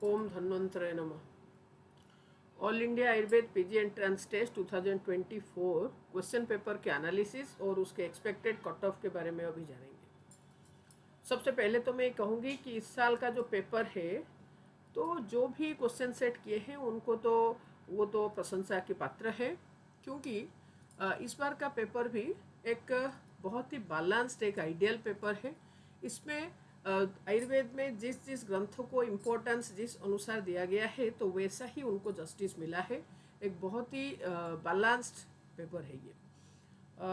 ओम धन्वंतरे नमः। All India Ayurveda PG entrance test 2024 question paper के एनालिसिस और उसके एक्सपेक्टेड कट ऑफ के बारे में अभी जानेंगे। सबसे पहले तो मैं कहूँगी कि इस साल का जो पेपर है तो जो भी क्वेश्चन सेट किए हैं उनको तो वो तो प्रशंसा के पात्र है, क्योंकि इस बार का पेपर भी एक बहुत ही बैलेंस्ड एक आइडियल पेपर है। इसमें आयुर्वेद में जिस जिस ग्रंथों को इम्पोर्टेंस जिस अनुसार दिया गया है तो वैसा ही उनको जस्टिस मिला है। एक बहुत ही बैलेंस्ड पेपर है ये।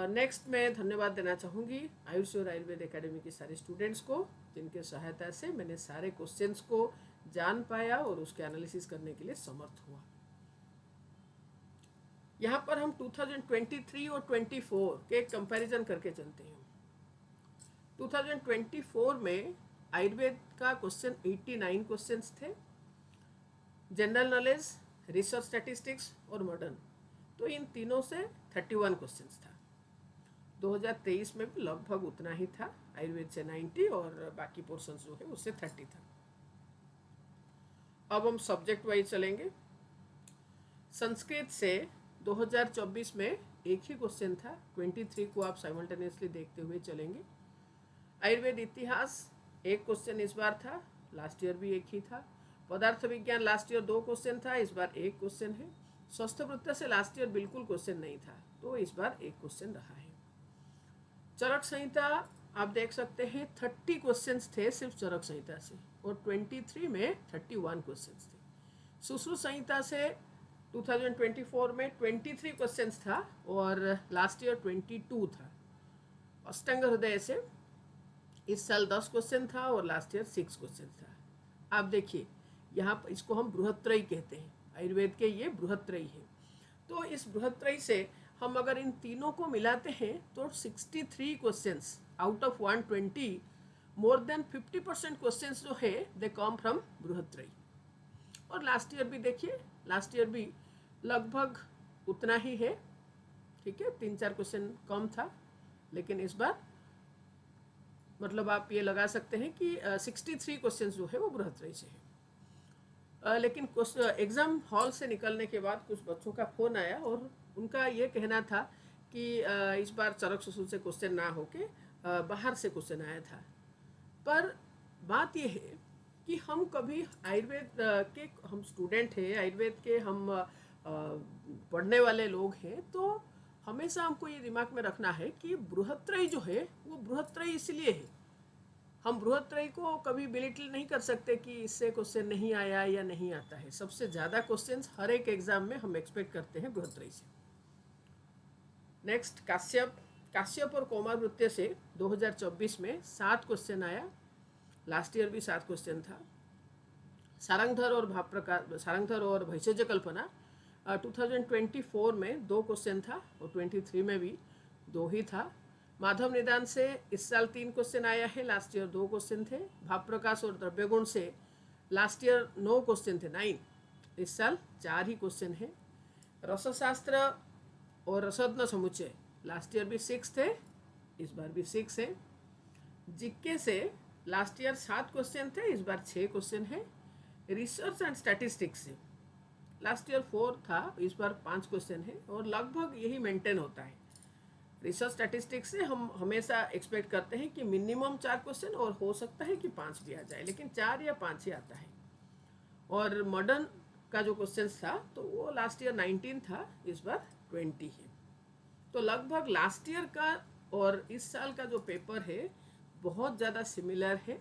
नेक्स्ट मैं धन्यवाद देना चाहूँगी आयुष और आयुर्वेद एकेडमी के सारे स्टूडेंट्स को, जिनके सहायता से मैंने सारे क्वेश्चंस को जान पाया और उसके एनालिसिस करने के लिए समर्थ हुआ। यहाँ पर हम 2023 और 24 के कंपैरिजन करके चलते हैं। 2024 में आयुर्वेद का क्वेश्चन 89 क्वेश्चंस थे, जनरल नॉलेज, रिसर्च स्टैटिस्टिक्स और मॉडर्न, तो इन तीनों से 31 क्वेश्चंस था। 2023 में भी लगभग उतना ही था, आयुर्वेद से 90 और बाकी पोर्शंस जो है उससे 30 था। अब हम सब्जेक्ट वाइज चलेंगे। संस्कृत से 2024 में एक ही क्वेश्चन था, 23 को आप साइमल्टेनियसली देखते हुए चलेंगे। आयुर्वेद इतिहास एक क्वेश्चन इस बार था, लास्ट ईयर भी एक ही था। पदार्थ विज्ञान लास्ट ईयर 2 क्वेश्चन था, इस बार एक क्वेश्चन है। स्वस्थ वृत्त से लास्ट ईयर बिल्कुल क्वेश्चन नहीं था, तो इस बार एक क्वेश्चन रहा है। चरक संहिता आप देख सकते हैं 30 क्वेश्चंस थे सिर्फ चरक संहिता से, और 23 में 31 क्वेश्चंस थे। सुश्रुत संहिता से 2024 में 23 क्वेश्चंस था और लास्ट ईयर 22 था। अष्टांग हृदय से इस साल 10 क्वेश्चन था और लास्ट ईयर 6 क्वेश्चन था। आप देखिए यहाँ पर इसको हम बृहत्त्रयी कहते हैं, आयुर्वेद के ये बृहत्त्रयी है। तो इस बृहत्त्रयी से हम अगर इन तीनों को मिलाते हैं तो 63 questions out of 120, more than 50% questions जो है दे कम फ्रॉम बृहत्त्रयी। और लास्ट ईयर भी देखिए, लास्ट ईयर भी लगभग उतना ही है, ठीक है, 3-4 क्वेश्चन कम था, लेकिन इस बार मतलब आप ये लगा सकते हैं कि 63 क्वेश्चंस जो है वो बृहत्त्रयी से है। लेकिन एग्ज़ाम हॉल से निकलने के बाद कुछ बच्चों का फ़ोन आया और उनका ये कहना था कि इस बार चरक सुश्रुत से क्वेश्चन ना होके बाहर से क्वेश्चन आया था। पर बात ये है कि हम कभी आयुर्वेद के हम स्टूडेंट हैं, आयुर्वेद के हम पढ़ने वाले लोग हैं, तो हमेशा हमको ये दिमाग में रखना है कि बृहत्त्रयी जो है वो बृहत्त्रयी इसलिए है। हम बृहत्त्रयी को कभी बिलिटल नहीं कर सकते कि इससे क्वेश्चन नहीं आया या नहीं आता है। सबसे ज़्यादा क्वेश्चंस हर एक एग्जाम में हम एक्सपेक्ट करते हैं बृहत्त्रयी से। नेक्स्ट काश्यप और कौमारवृत्य से 2024 में 7 क्वेश्चन आया, लास्ट ईयर भी 7 क्वेश्चन था। सारंगधर और भैषज कल्पना 2024 में 2 क्वेश्चन था और 23 में भी 2 ही था। माधव निदान से इस साल 3 क्वेश्चन आया है, लास्ट ईयर 2 क्वेश्चन थे। भाव प्रकाश और द्रव्यगुण से लास्ट ईयर 9 क्वेश्चन थे, 9, इस साल 4 ही क्वेश्चन है। रसशास्त्र और रसरत्न समुच्चय लास्ट ईयर भी 6 थे, इस बार भी 6 है। जीके से लास्ट ईयर 7 क्वेश्चन थे, इस बार 6 क्वेश्चन है। रिसर्च एंड स्टैटिस्टिक्स से लास्ट ईयर 4 था, इस बार 5 क्वेश्चन है और लगभग यही मेंटेन होता है। रिसर्च स्टैटिस्टिक्स से हम हमेशा एक्सपेक्ट करते हैं कि मिनिमम 4 क्वेश्चन और हो सकता है कि 5 भी आ जाए, लेकिन 4 या 5 ही आता है। और मॉडर्न का जो क्वेश्चन था तो वो लास्ट ईयर 19 था, इस बार 20 है। तो लगभग लास्ट ईयर का और इस साल का जो पेपर है बहुत ज़्यादा सिमिलर है।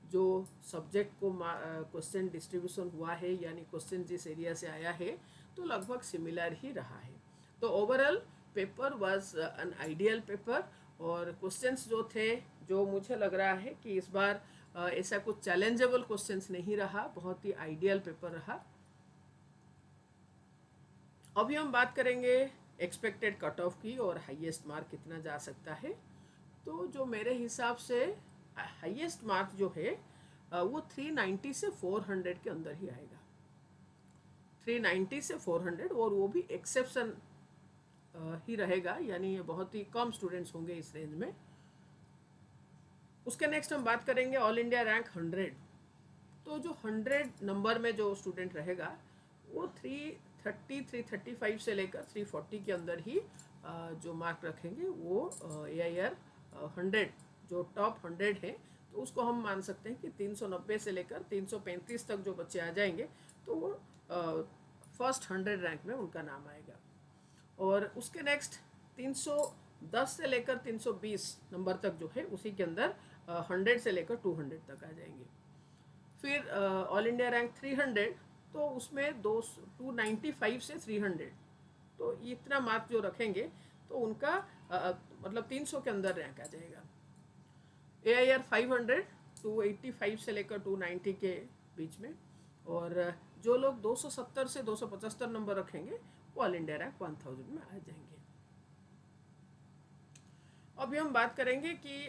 जो सब्जेक्ट को क्वेश्चन डिस्ट्रीब्यूशन हुआ है, यानी क्वेश्चन जिस एरिया से आया है, तो लगभग सिमिलर ही रहा है। तो overall paper was an ideal paper, और क्वेश्चंस जो थे, जो मुझे लग रहा है कि इस बार ऐसा कुछ चैलेंजेबल क्वेश्चंस नहीं रहा, बहुत ही आइडियल पेपर रहा। अभी हम बात करेंगे एक्सपेक्टेड कट ऑफ की और हाईएस्ट मार्क कितना जा सकता है। तो जो मेरे हिसाब से हाईएस्ट मार्क जो है वो 390 से 400 के अंदर ही आएगा, 390 से 400, और वो भी एक्सेप्शन ही रहेगा, यानी बहुत ही कम स्टूडेंट्स होंगे इस रेंज में। उसके नेक्स्ट हम बात करेंगे ऑल इंडिया रैंक 100। तो जो 100 नंबर में जो स्टूडेंट रहेगा वो 335 से लेकर 340 के अंदर ही जो मार्क रखेंगे वो AIR 100 जो टॉप 100 है, तो उसको हम मान सकते हैं कि 390 से लेकर 335 तक जो बच्चे आ जाएंगे तो वो फर्स्ट 100 रैंक में उनका नाम आएगा। और उसके नेक्स्ट 310 से लेकर 320 नंबर तक जो है उसी के अंदर 100 से लेकर 200 तक आ जाएंगे। फिर ऑल इंडिया रैंक 300, तो उसमें 295 से 300, तो इतना मार्क जो रखेंगे तो उनका मतलब 300 के अंदर रैंक आ जाएगा। AIR 500 285 से लेकर 290 के बीच में, और जो लोग 270 से 275 नंबर रखेंगे वो ऑल इंडिया रैंक 1000 में आ जाएंगे। अभी हम बात करेंगे कि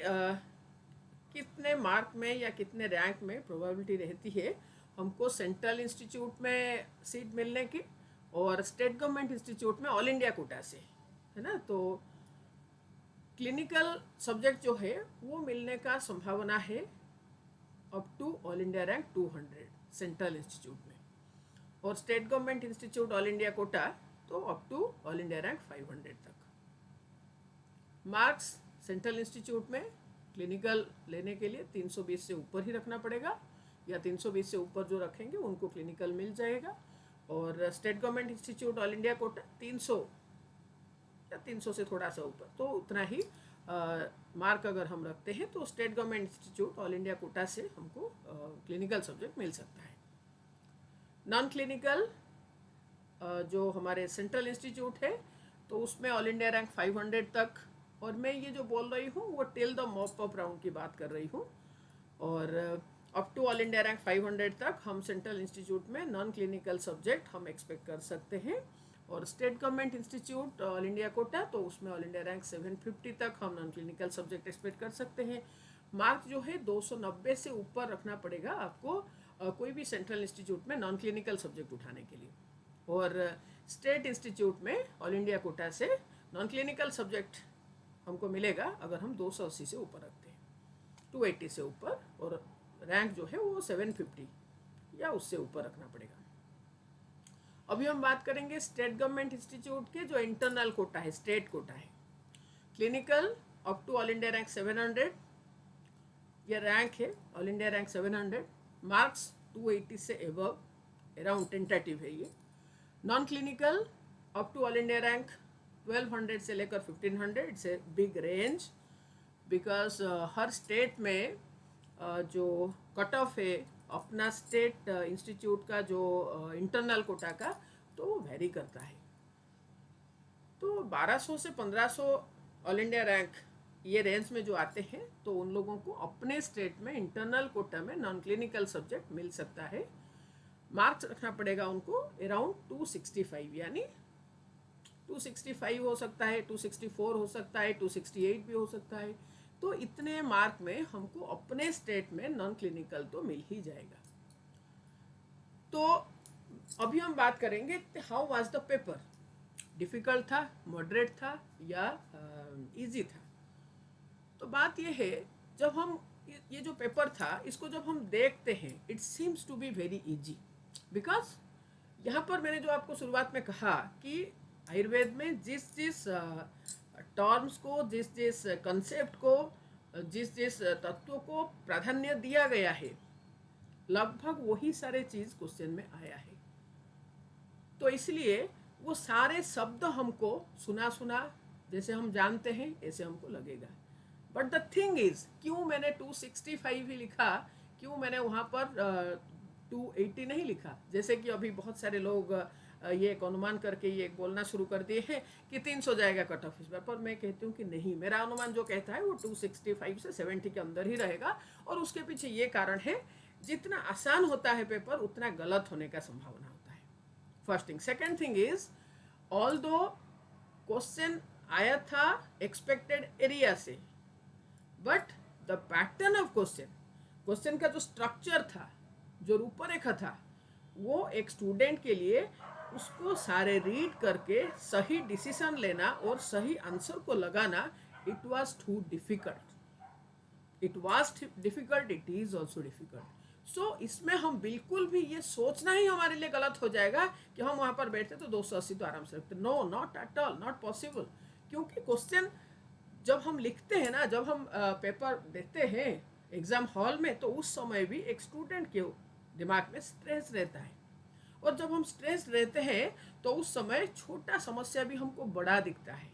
कितने मार्क में या कितने रैंक में प्रोबेबिलिटी रहती है हमको सेंट्रल इंस्टीट्यूट में सीट मिलने की और स्टेट गवर्नमेंट इंस्टीट्यूट में ऑल इंडिया कोटा से, है ना। तो क्लिनिकल सब्जेक्ट जो है वो मिलने का संभावना है up to all India rank 200 central institute में, और state government institute all India quota तो up to all India rank 500 तक। मार्क्स सेंट्रल इंस्टीट्यूट में क्लिनिकल लेने के लिए 320 से ऊपर ही रखना पड़ेगा, या 320 से ऊपर जो रखेंगे उनको क्लिनिकल मिल जाएगा। और state government institute all India Kota 300 या 300 से थोड़ा सा ऊपर, तो उतना ही मार्क अगर हम रखते हैं तो state government institute all India Kota से हमको क्लिनिकल सब्जेक्ट मिल सकता है। नॉन क्लिनिकल जो हमारे सेंट्रल इंस्टीट्यूट है तो उसमें ऑल इंडिया रैंक 500 तक, और मैं ये जो बोल रही हूँ वो till the mop up round की बात कर रही हूँ, और up to all India rank 500 तक हम सेंट्रल इंस्टीट्यूट में नॉन क्लिनिकल सब्जेक्ट हम एक्सपेक्ट कर सकते हैं। और state government institute all India quota तो उसमें ऑल इंडिया रैंक 750 तक हम नॉन क्लिनिकल सब्जेक्ट एक्सपेक्ट कर सकते हैं। मार्क जो है 290 से ऊपर रखना पड़ेगा आपको कोई भी सेंट्रल इंस्टीट्यूट में नॉन क्लिनिकल सब्जेक्ट उठाने के लिए, और स्टेट इंस्टीट्यूट में ऑल इंडिया कोटा से नॉन क्लिनिकल सब्जेक्ट हमको मिलेगा अगर हम 280 से ऊपर रखते हैं, 280 से ऊपर, और रैंक जो है वो 750 या उससे ऊपर रखना पड़ेगा। अभी हम बात करेंगे स्टेट गवर्नमेंट इंस्टीट्यूट के जो इंटरनल कोटा है, स्टेट कोटा है। Clinical up to all India rank 700, ये रैंक है ऑल इंडिया रैंक 700, मार्क्स 280 से एबव, अराउंड टेंटेटिव है ये। Non clinical up to all India rank 1200 से लेकर 1500, it's a big range, because हर स्टेट में जो कट ऑफ है अपना स्टेट इंस्टीट्यूट का जो इंटरनल कोटा का, तो वो वेरी करता है। तो 1200 से 1500 ऑल इंडिया रैंक ये रेंज में जो आते हैं तो उन लोगों को अपने स्टेट में इंटरनल कोटा में नॉन क्लिनिकल सब्जेक्ट मिल सकता है। मार्क्स रखना पड़ेगा उनको अराउंड 265, यानी 265 हो सकता है, 264 हो सकता है, 268 भी हो सकता है। तो इतने मार्क में हमको अपने स्टेट में नॉन क्लिनिकल तो मिल ही जाएगा। तो अभी हम बात करेंगे how was the paper, difficult था, मॉडरेट था या इजी था। तो बात ये है, जब हम ये जो पेपर था इसको जब हम देखते हैं it seems to be very easy, because यहाँ पर मैंने जो आपको शुरुआत में कहा कि आयुर्वेद में जिस जिस टर्म्स को, जिस जिस कंसेप्ट को, जिस जिस तत्व को प्राधान्य दिया गया है, लगभग वही सारे चीज क्वेश्चन में आया है। तो इसलिए वो सारे शब्द हमको सुना जैसे हम जानते हैं ऐसे हमको लगेगा। बट द थिंग इज, क्यों मैंने 265 ही लिखा, क्यों मैंने वहाँ पर 280 नहीं लिखा? जैसे कि अभी बहुत सारे लोग ये एक अनुमान करके ये बोलना शुरू कर दिए हैं कि 300 जाएगा कट ऑफ इस बार, पर मैं कहती हूँ कि नहीं, मेरा अनुमान जो कहता है वो 265 से 70 के अंदर ही रहेगा। और उसके पीछे ये कारण है, जितना आसान होता है पेपर उतना गलत होने का संभावना होता है। First thing. Second thing is, although question आया था एक्सपेक्टेड एरिया से, but the pattern of question का जो स्ट्रक्चर था, जो रूपरेखा था, वो एक स्टूडेंट के लिए उसको सारे रीड करके सही डिसीजन लेना और सही आंसर को लगाना, it was too difficult. It was difficult, it is also difficult. So इसमें हम बिल्कुल भी ये सोचना ही हमारे लिए गलत हो जाएगा कि हम वहाँ पर बैठते तो 280 तो आराम से रखते। No, not at all, not possible. क्योंकि क्वेश्चन जब हम लिखते हैं ना, जब हम पेपर देते हैं एग्ज़ाम हॉल में, तो उस समय भी एक स्टूडेंट के दिमाग में स्ट्रेस रहता है। और जब हम स्ट्रेस रहते हैं तो उस समय छोटा समस्या भी हमको बड़ा दिखता है,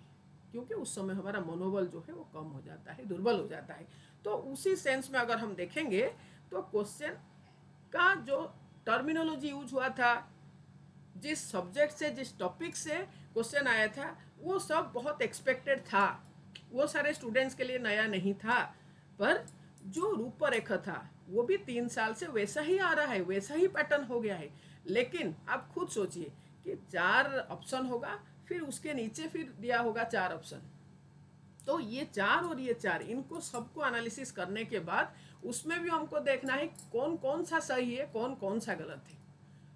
क्योंकि उस समय हमारा मनोबल जो है वो कम हो जाता है, दुर्बल हो जाता है। तो उसी सेंस में अगर हम देखेंगे तो क्वेश्चन का जो टर्मिनोलॉजी यूज हुआ था, जिस सब्जेक्ट से, जिस टॉपिक से क्वेश्चन आया था, वो सब बहुत एक्सपेक्टेड था, वो सारे स्टूडेंट्स के लिए नया नहीं था। पर जो रूपरेखा था वो भी 3 साल से वैसा ही आ रहा है, वैसा ही पैटर्न हो गया है। लेकिन आप खुद सोचिए कि 4 ऑप्शन होगा, फिर उसके नीचे फिर दिया होगा 4 ऑप्शन। तो ये 4 और ये 4, इनको सबको एनालिसिस करने के बाद उसमें भी हमको देखना है कौन कौन सा सही है, कौन कौन सा गलत है।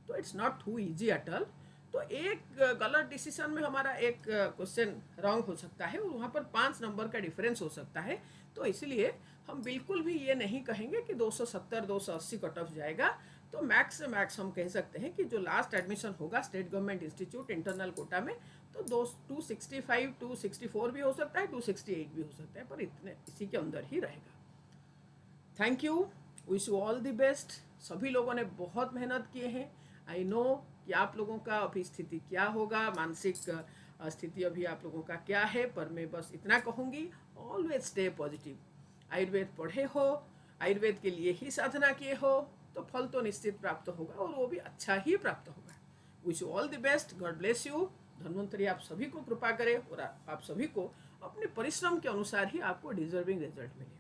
तो it's not too easy at all. तो एक गलत डिसीजन में हमारा एक क्वेश्चन रॉन्ग हो सकता है और वहाँ पर 5 नंबर का डिफरेंस हो सकता है। तो इसलिए हम बिल्कुल भी ये नहीं कहेंगे कि 270 280 कट ऑफ जाएगा। तो मैक्स से मैक्स हम कह सकते हैं कि जो लास्ट एडमिशन होगा state government institute internal Kota में, तो 265 264 भी हो सकता है, 268 भी हो सकता है, पर इतने इसी के अंदर ही रहेगा। Thank you, wish you all the best. सभी लोगों ने बहुत मेहनत किए हैं। आई नो कि आप लोगों का अभी स्थिति क्या होगा, मानसिक स्थिति अभी आप लोगों का क्या है, पर मैं बस इतना कहूँगी, ऑलवेज स्टे पॉजिटिव। आयुर्वेद पढ़े हो, आयुर्वेद के लिए ही साधना किए हो, तो फल तो निश्चित प्राप्त होगा और वो भी अच्छा ही प्राप्त होगा। Wish you all the best, God bless you. Dhanvantari आप सभी को कृपा करे और आप सभी को अपने परिश्रम के अनुसार ही आपको डिजर्विंग रिजल्ट मिले।